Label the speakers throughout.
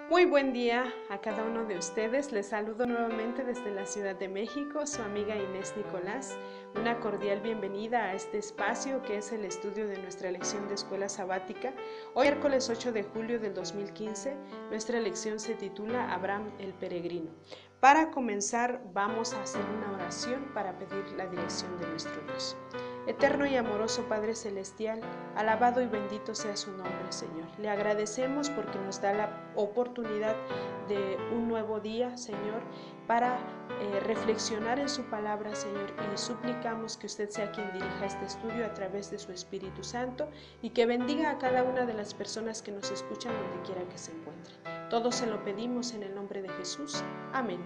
Speaker 1: Muy buen día a cada uno de ustedes. Les saludo nuevamente desde la Ciudad de México, su amiga Inés Nicolás. Una cordial bienvenida a este espacio que es el estudio de nuestra lección de escuela sabática. Hoy, miércoles 8 de julio del 2015, nuestra lección se titula Abraham el Peregrino. Para comenzar, vamos a hacer una oración para pedir la dirección de nuestro Dios. Eterno y amoroso Padre Celestial, alabado y bendito sea su nombre, Señor. Le agradecemos porque nos da la oportunidad de un nuevo día, Señor, para reflexionar en su palabra, Señor, y suplicamos que usted sea quien dirija este estudio a través de su Espíritu Santo y que bendiga a cada una de las personas que nos escuchan donde quiera que se encuentren. Todo se lo pedimos en el nombre de Jesús. Amén.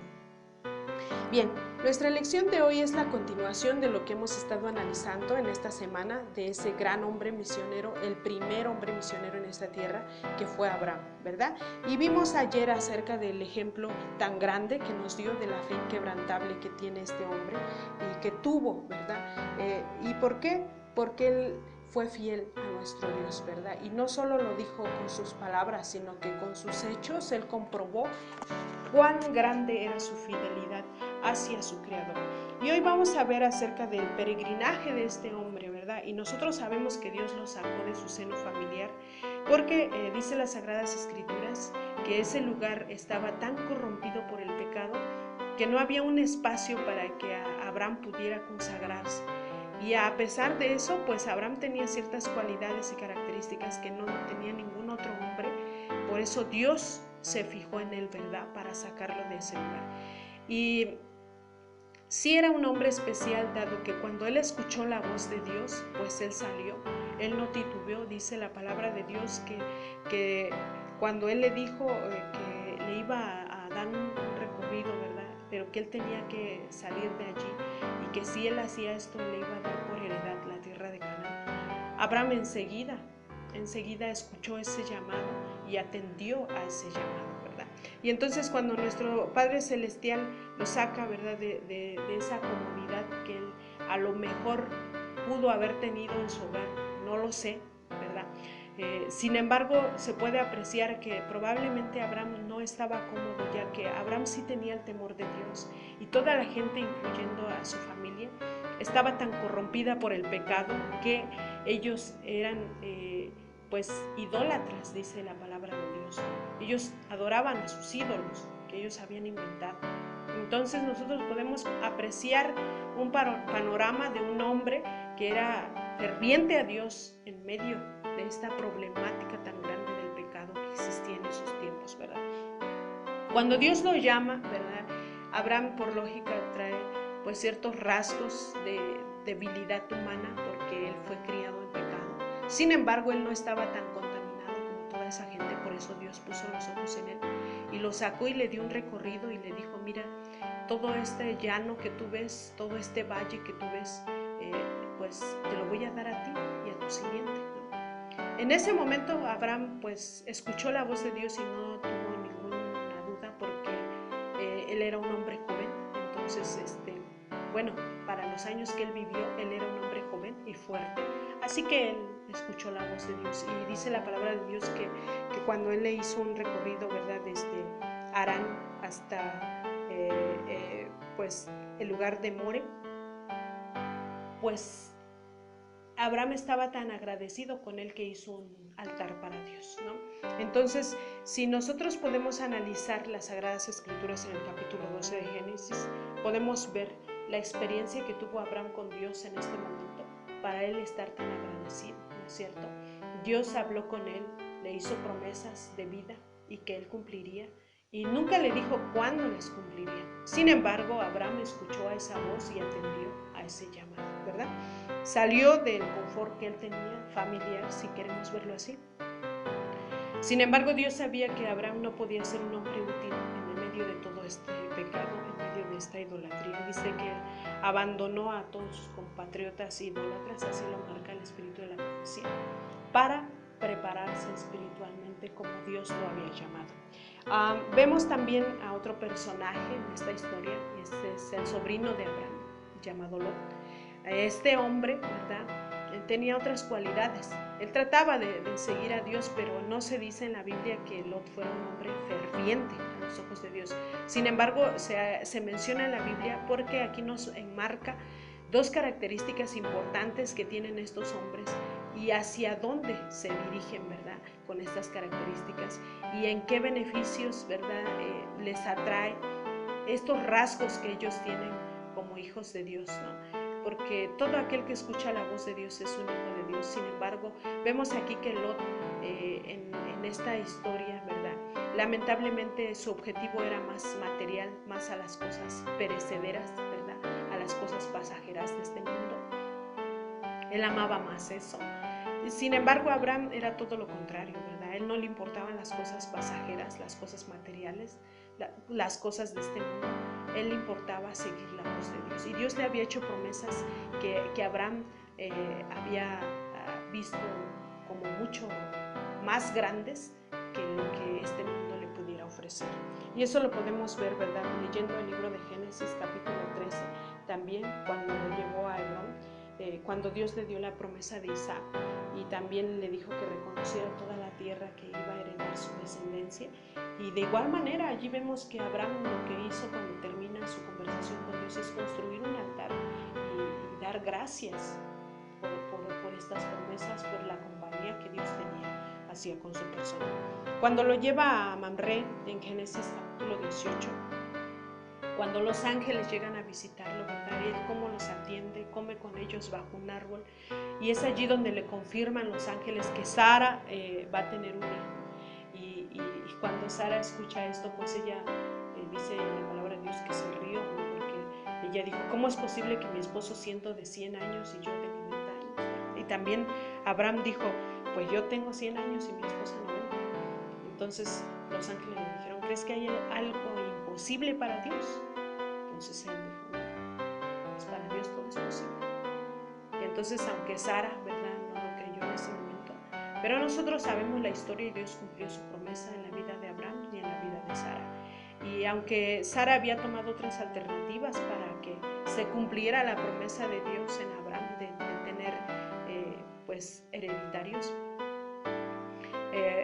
Speaker 1: Bien, nuestra lección de hoy es la continuación de lo que hemos estado analizando en esta semana de ese gran hombre misionero, el primer hombre misionero en esta tierra, que fue Abraham, ¿verdad? Y vimos ayer acerca del ejemplo tan grande que nos dio de la fe inquebrantable que tiene este hombre y que tuvo, ¿verdad? ¿Y por qué? Porque él fue fiel a nuestro Dios, ¿verdad? Y no solo lo dijo con sus palabras, sino que con sus hechos él comprobó cuán grande era su fidelidad hacia su Creador. Y hoy vamos a ver acerca del peregrinaje de este hombre, ¿verdad? Y nosotros sabemos que Dios lo sacó de su seno familiar, porque dice las Sagradas Escrituras que ese lugar estaba tan corrompido por el pecado que no había un espacio para que Abraham pudiera consagrarse. Y a pesar de eso, pues Abraham tenía ciertas cualidades y características que no tenía ningún otro hombre. Por eso Dios se fijó en él, ¿verdad? Para sacarlo de ese lugar. Y sí era un hombre especial, dado que cuando él escuchó la voz de Dios, pues él salió. Él no titubeó, dice la palabra de Dios que cuando él le dijo que le iba a dar un recorrido, ¿verdad? Pero que él tenía que salir de allí y que si él hacía esto le iba a dar por heredad la tierra de Canaán. Abraham enseguida escuchó ese llamado y atendió a ese llamado, ¿verdad? Y entonces cuando nuestro Padre Celestial lo saca, ¿verdad? De esa comodidad que él a lo mejor pudo haber tenido en su hogar, no lo sé, ¿verdad? Sin embargo, se puede apreciar que probablemente Abraham no estaba cómodo, ya que Abraham sí tenía el temor de Dios y toda la gente, incluyendo a su familia, estaba tan corrompida por el pecado que ellos eran pues idólatras, dice la palabra de Dios. Ellos adoraban a sus ídolos que ellos habían inventado. Entonces nosotros podemos apreciar un panorama de un hombre que era ferviente a Dios en medio de esta problemática tan grande del pecado que existía en esos tiempos, ¿verdad? Cuando Dios lo llama, ¿verdad? Abraham por lógica trae pues ciertos rasgos de debilidad humana porque él fue criado en pecado. Sin embargo, él no estaba tan contaminado como toda esa gente, por eso Dios puso los ojos en él y lo sacó y le dio un recorrido y le dijo, mira, todo este llano que tú ves, todo este valle que tú ves, pues te lo voy a dar a ti y a tu simiente, ¿no? En ese momento Abraham pues escuchó la voz de Dios y no tuvo ninguna duda porque él era un hombre joven, entonces bueno, para los años que él vivió, él era un hombre joven y fuerte, así que él escuchó la voz de Dios y dice la palabra de Dios que cuando él le hizo un recorrido, ¿verdad? Desde Harán hasta pues el lugar de More, pues Abraham estaba tan agradecido con él que hizo un altar para Dios, ¿no? Entonces, si nosotros podemos analizar las Sagradas Escrituras en el capítulo 12 de Génesis, podemos ver la experiencia que tuvo Abraham con Dios en este momento para él estar tan agradecido, ¿no es cierto? Dios habló con él, le hizo promesas de vida y que él cumpliría y nunca le dijo cuándo las cumpliría. Sin embargo, Abraham escuchó a esa voz y atendió a ese llamado, ¿verdad? Salió del confort que él tenía, familiar, si queremos verlo así. Sin embargo, Dios sabía que Abraham no podía ser un hombre útil en el medio de todo este pecado, en medio de esta idolatría. Dice que abandonó a todos sus compatriotas idólatras, así lo marca el espíritu de la profecía, para prepararse espiritualmente como Dios lo había llamado. Vemos también a otro personaje en esta historia, este es el sobrino de Abraham, llamado Lot. Este hombre, ¿verdad? tenía otras cualidades. Él trataba de seguir a Dios, pero no se dice en la Biblia que Lot fuera un hombre ferviente a los ojos de Dios. Sin embargo, se menciona en la Biblia porque aquí nos enmarca dos características importantes que tienen estos hombres y hacia dónde se dirigen, ¿verdad?, con estas características y en qué beneficios, ¿verdad?, les atrae estos rasgos que ellos tienen como hijos de Dios, ¿no? Porque todo aquel que escucha la voz de Dios es un hijo de Dios. Sin embargo, vemos aquí que Lot, en esta historia, ¿verdad?, lamentablemente su objetivo era más material, más a las cosas perecederas, ¿verdad?, a las cosas pasajeras de este mundo. Él amaba más eso. Sin embargo, Abraham era todo lo contrario, ¿verdad? A él no le importaban las cosas pasajeras, las cosas materiales, las cosas de este mundo. Él le importaba seguir la voz de Dios. Y Dios le había hecho promesas que Abraham había visto como mucho más grandes que lo que este mundo le pudiera ofrecer. Y eso lo podemos ver, ¿verdad?, leyendo el libro de Génesis capítulo 13, también cuando lo llevó a Hebrón, cuando Dios le dio la promesa de Isaac y también le dijo que reconociera toda la tierra que iba a heredar su descendencia. Y de igual manera allí vemos que Abraham lo que hizo cuando termina su conversación con Dios es construir un altar y dar gracias por estas promesas, por la compañía que Dios tenía hacia con su persona. Cuando lo lleva a Mamre en Génesis capítulo 18, cuando los ángeles llegan a visitarlo, ¿verdad?, él cómo los atiende, come con ellos bajo un árbol, y es allí donde le confirman los ángeles que Sara va a tener un hijo. Y cuando Sara escucha esto, pues ella dice en la palabra de Dios que se rió, ¿no?, porque ella dijo, ¿cómo es posible que mi esposo siendo de 100 años y yo de 90 años? ¿verdad? Y también Abraham dijo, pues yo tengo 100 años y mi esposa 90. Entonces los ángeles le dijeron, ¿crees que hay algo imposible para Dios? Entonces él dijo, no, pues para Dios todo es posible. Y entonces, aunque Sara, ¿verdad?, no lo creyó en ese momento, pero nosotros sabemos la historia y Dios cumplió su promesa en la vida de Abraham y en la vida de Sara. Y aunque Sara había tomado otras alternativas para que se cumpliera la promesa de Dios en Abraham de tener pues hereditarios,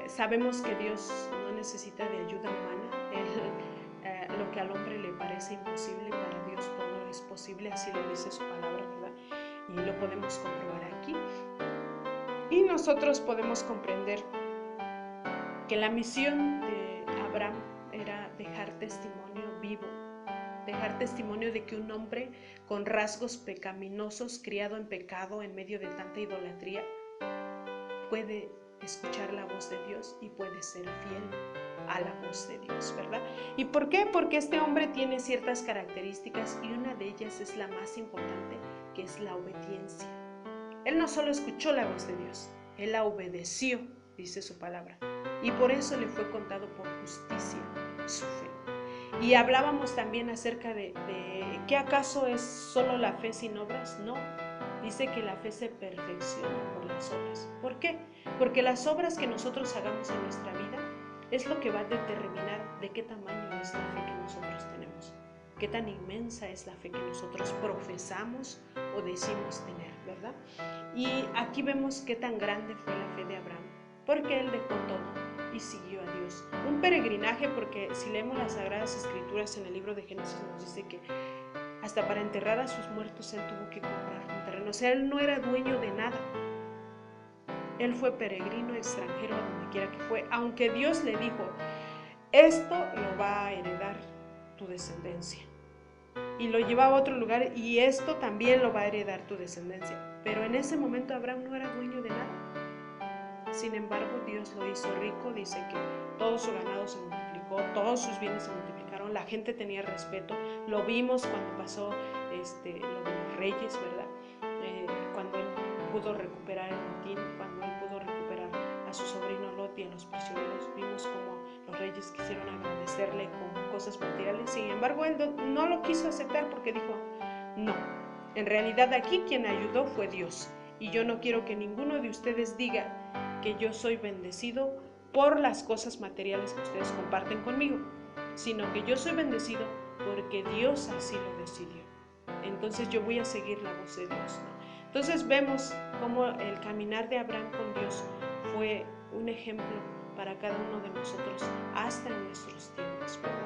Speaker 1: sabemos que Dios no necesita de ayuda humana. Lo que al hombre le parece imposible, para Dios todo es posible, así lo dice su palabra, ¿verdad? Y lo podemos comprobar aquí. Y nosotros podemos comprender que la misión de Abraham era dejar testimonio vivo, dejar testimonio de que un hombre con rasgos pecaminosos, criado en pecado en medio de tanta idolatría, puede escuchar la voz de Dios y puede ser fiel a la voz de Dios, ¿verdad? ¿Y por qué? Porque este hombre tiene ciertas características y una de ellas es la más importante, que es la obediencia. Él no solo escuchó la voz de Dios, él la obedeció, dice su palabra, y por eso le fue contado por justicia su fe. Y hablábamos también acerca de ¿qué acaso es solo la fe sin obras? No, dice que la fe se perfecciona por las obras. ¿Por qué? Porque las obras que nosotros hagamos en nuestra vida es lo que va a determinar de qué tamaño es la fe que nosotros tenemos, qué tan inmensa es la fe que nosotros profesamos o decimos tener, ¿verdad? Y aquí vemos qué tan grande fue la fe de Abraham, porque él dejó todo y siguió a Dios. Un peregrinaje, porque si leemos las Sagradas Escrituras en el libro de Génesis nos dice que hasta para enterrar a sus muertos él tuvo que comprar un terreno. O sea, él no era dueño de nada. Él fue peregrino, extranjero, a donde quiera que fue, aunque Dios le dijo, esto lo va a heredar tu descendencia. Y lo llevaba a otro lugar y esto también lo va a heredar tu descendencia. Pero en ese momento Abraham no era dueño de nada. Sin embargo, Dios lo hizo rico, dice que todo su ganado se multiplicó, todos sus bienes se multiplicaron, la gente tenía respeto. Lo vimos cuando pasó lo de los reyes, ¿verdad? Cuando él pudo recuperar el botín, cuando él pudo recuperar a su sobrino Lot y a los prisioneros, vimos como los reyes quisieron agradecerle con cosas materiales. Sin embargo, él no lo quiso aceptar porque dijo, no, en realidad aquí quien ayudó fue Dios. Y yo no quiero que ninguno de ustedes diga que yo soy bendecido por las cosas materiales que ustedes comparten conmigo, sino que yo soy bendecido porque Dios así lo decidió. Entonces yo voy a seguir la voz de Dios, ¿no? Entonces vemos cómo el caminar de Abraham con Dios fue un ejemplo para cada uno de nosotros hasta en nuestros tiempos, ¿verdad?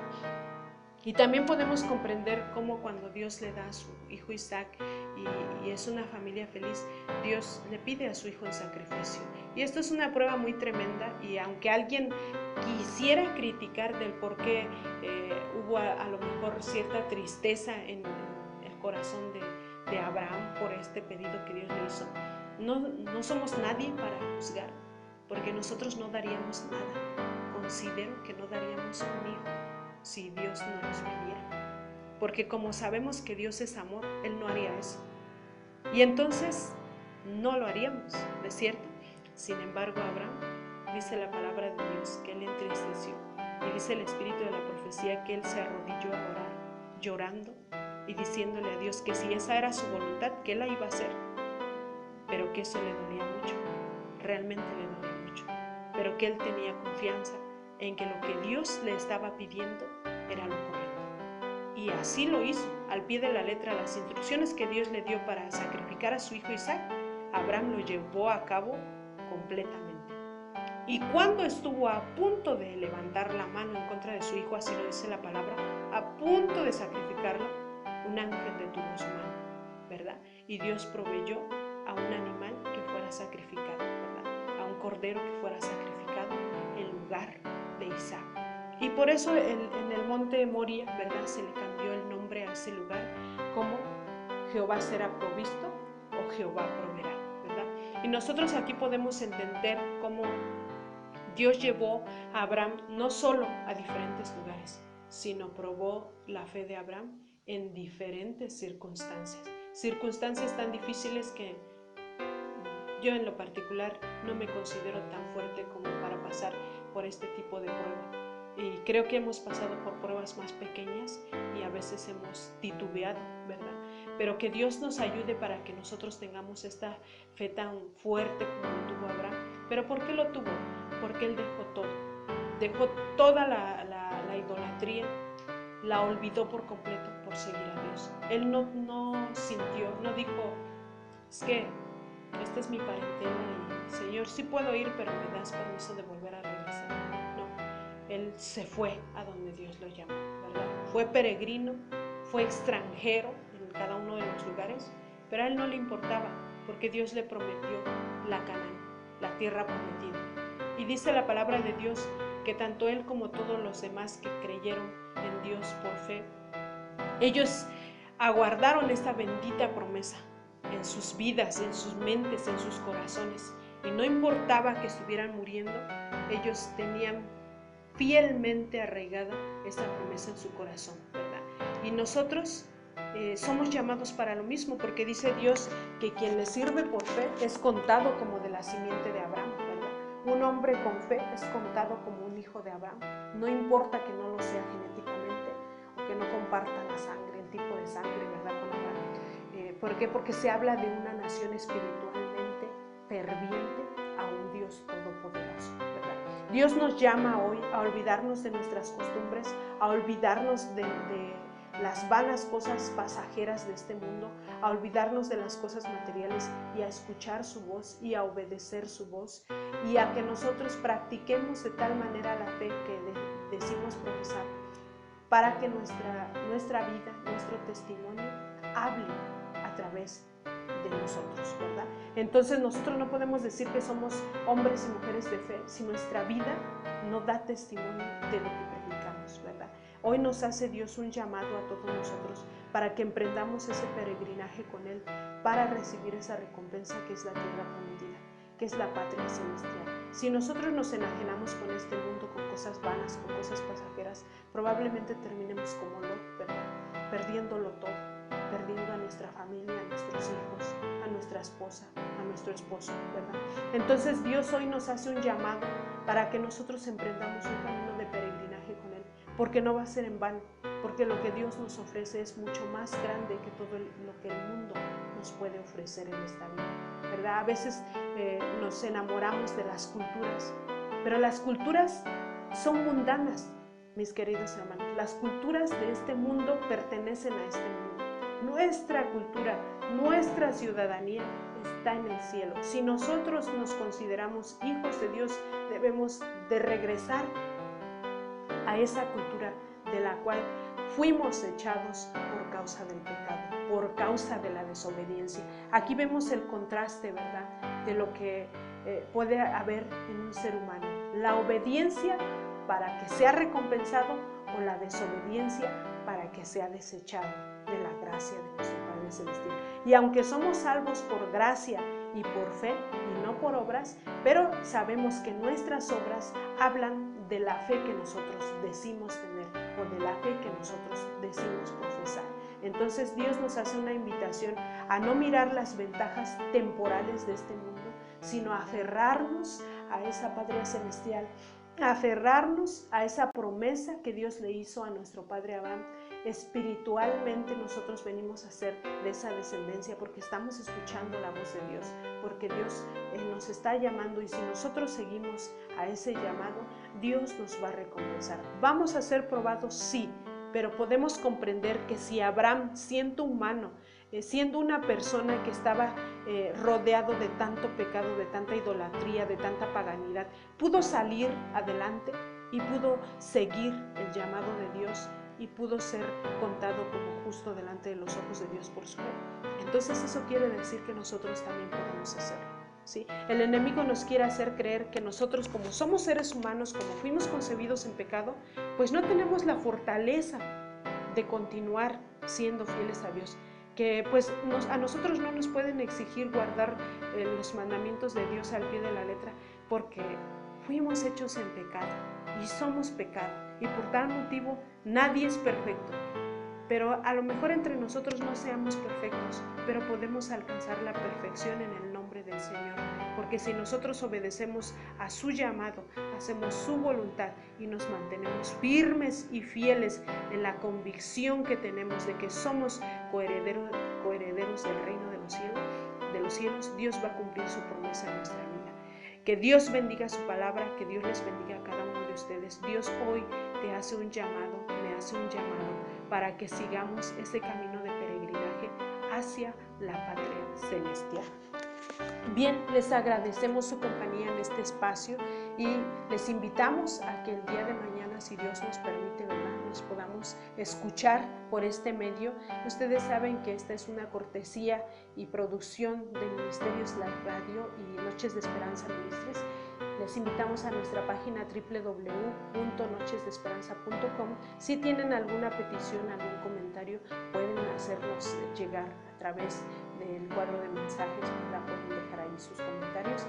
Speaker 1: Y también podemos comprender cómo cuando Dios le da a su hijo Isaac y es una familia feliz, Dios le pide a su hijo en sacrificio. Y esto es una prueba muy tremenda, y aunque alguien quisiera criticar del por qué hubo a lo mejor cierta tristeza en el corazón de Abraham por este pedido que Dios le hizo, no somos nadie para juzgar, porque nosotros no daríamos nada. Considero que no daríamos un hijo si Dios no nos pidiera, porque como sabemos que Dios es amor, Él no haría eso, y entonces no lo haríamos, ¿no es cierto? Sin embargo, Abraham, dice la palabra de Dios que él entristeció, y dice el espíritu de la profecía que él se arrodilló a orar, llorando y diciéndole a Dios que si esa era su voluntad, que él la iba a hacer, pero que eso le dolía mucho, realmente le dolía mucho, pero que él tenía confianza en que lo que Dios le estaba pidiendo era lo correcto. Y así lo hizo, al pie de la letra. Las instrucciones que Dios le dio para sacrificar a su hijo Isaac, Abraham lo llevó a cabo completamente. Y cuando estuvo a punto de levantar la mano en contra de su hijo, así lo dice la palabra, a punto de sacrificarlo, un ángel detuvo su mano, ¿verdad? Y Dios proveyó a un animal que fuera sacrificado, ¿verdad? A un cordero que fuera sacrificado en lugar de Isaac. Y por eso en el monte Moria, ¿verdad?, se le cambió el nombre a ese lugar como Jehová será provisto o Jehová proveerá, ¿verdad? Y nosotros aquí podemos entender cómo Dios llevó a Abraham no solo a diferentes lugares, sino probó la fe de Abraham en diferentes circunstancias. Circunstancias tan difíciles que yo en lo particular no me considero tan fuerte como para pasar por este tipo de prueba. Y creo que hemos pasado por pruebas más pequeñas y a veces hemos titubeado, ¿verdad? Pero que Dios nos ayude para que nosotros tengamos esta fe tan fuerte como lo tuvo Abraham. ¿Pero por qué lo tuvo? Porque él dejó toda la idolatría, la olvidó por completo por seguir a Dios. Él no sintió, no dijo, es que esta es mi parentela y Señor, sí puedo ir, pero me das permiso de volver a regresar. No, él se fue a donde Dios lo llamó, ¿verdad? Fue peregrino, fue extranjero en cada uno de los lugares, pero a él no le importaba, porque Dios le prometió la Canaán, la tierra prometida. Y dice la palabra de Dios que tanto él como todos los demás que creyeron en Dios por fe, ellos aguardaron esta bendita promesa en sus vidas, en sus mentes, en sus corazones. Y no importaba que estuvieran muriendo, ellos tenían fielmente arraigada esta promesa en su corazón, ¿verdad? Y nosotros somos llamados para lo mismo, porque dice Dios que quien le sirve por fe es contado como de la simiente de Abraham, ¿verdad? Un hombre con fe es contado como un hijo de Abraham, no importa que no lo sea genéticamente o que no comparta la sangre, el tipo de sangre, ¿verdad?, con Abraham. ¿Por qué? Porque se habla de una nación espiritualmente ferviente a un Dios todopoderoso, ¿verdad? Dios nos llama hoy a olvidarnos de nuestras costumbres, a olvidarnos de las vanas cosas pasajeras de este mundo, a olvidarnos de las cosas materiales y a escuchar su voz y a obedecer su voz, y a que nosotros practiquemos de tal manera la fe que decimos profesar, para que nuestra vida, nuestro testimonio hable a través de nosotros, ¿verdad? Entonces nosotros no podemos decir que somos hombres y mujeres de fe si nuestra vida no da testimonio de lo que predicamos, ¿verdad? Hoy nos hace Dios un llamado a todos nosotros para que emprendamos ese peregrinaje con Él para recibir esa recompensa que es la tierra prometida, que es la patria celestial. Si nosotros nos enajenamos con este mundo, con cosas vanas, con cosas pasajeras, probablemente terminemos como Lot, ¿verdad?, perdiéndolo todo, perdiendo a nuestra familia, a nuestros hijos, a nuestra esposa, a nuestro esposo, ¿verdad? Entonces Dios hoy nos hace un llamado para que nosotros emprendamos un camino de peregrinaje con Él, porque no va a ser en vano, porque lo que Dios nos ofrece es mucho más grande que todo lo que el mundo nos puede ofrecer en esta vida, ¿verdad? A veces nos enamoramos de las culturas, pero las culturas son mundanas, mis queridos hermanos. Las culturas de este mundo pertenecen a este mundo, nuestra cultura, nuestra ciudadanía está en el cielo. Si nosotros nos consideramos hijos de Dios, debemos de regresar a esa cultura de la cual fuimos echados por causa del pecado, por causa de la desobediencia. Aquí vemos el contraste, ¿verdad?, de lo que puede haber en un ser humano. La obediencia para que sea recompensado o la desobediencia para que sea desechado de la gracia de nuestro Padre Celestial. Y aunque somos salvos por gracia y por fe y no por obras, pero sabemos que nuestras obras hablan de la fe que nosotros decimos tener o de la fe que nosotros decimos profesar. Entonces Dios nos hace una invitación a no mirar las ventajas temporales de este mundo, sino a aferrarnos a esa patria celestial, a aferrarnos a esa promesa que Dios le hizo a nuestro padre Abraham. Espiritualmente nosotros venimos a ser de esa descendencia porque estamos escuchando la voz de Dios, porque Dios nos está llamando, y si nosotros seguimos a ese llamado, Dios nos va a recompensar. ¿Vamos a ser probados? Sí, pero podemos comprender que si Abraham, siendo humano, siendo una persona que estaba rodeado de tanto pecado, de tanta idolatría, de tanta paganidad, pudo salir adelante y pudo seguir el llamado de Dios y pudo ser contado como justo delante de los ojos de Dios por su fe. Entonces eso quiere decir que nosotros también podemos hacerlo, ¿sí? El enemigo nos quiere hacer creer que nosotros, como somos seres humanos, como fuimos concebidos en pecado, pues no tenemos la fortaleza de continuar siendo fieles a Dios, que pues a nosotros no nos pueden exigir guardar los mandamientos de Dios al pie de la letra, porque fuimos hechos en pecado y somos pecado, y por tal motivo nadie es perfecto. Pero a lo mejor entre nosotros no seamos perfectos, pero podemos alcanzar la perfección en el nombre del Señor, porque si nosotros obedecemos a su llamado, hacemos su voluntad y nos mantenemos firmes y fieles en la convicción que tenemos de que somos coherederos del reino de los cielos, Dios va a cumplir su promesa en nuestra vida. Que Dios bendiga su palabra, que Dios les bendiga a cada uno de ustedes. Dios hoy te hace un llamado, me hace un llamado para que sigamos ese camino de peregrinaje hacia la patria celestial. Bien, les agradecemos su compañía en este espacio y les invitamos a que el día de mañana, si Dios nos permite, ¿verdad?, nos podamos escuchar por este medio. Ustedes saben que esta es una cortesía y producción de Ministerios Live Radio y Noches de Esperanza Ministries. Les invitamos a nuestra página www.nochesdeesperanza.com. Si tienen alguna petición, algún comentario, pueden hacernos llegar a través del cuadro de mensajes, ¿verdad? Pueden dejar ahí sus comentarios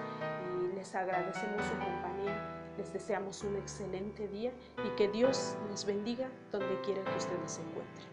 Speaker 1: y les agradecemos su compañía. Les deseamos un excelente día y que Dios les bendiga donde quiera que ustedes se encuentren.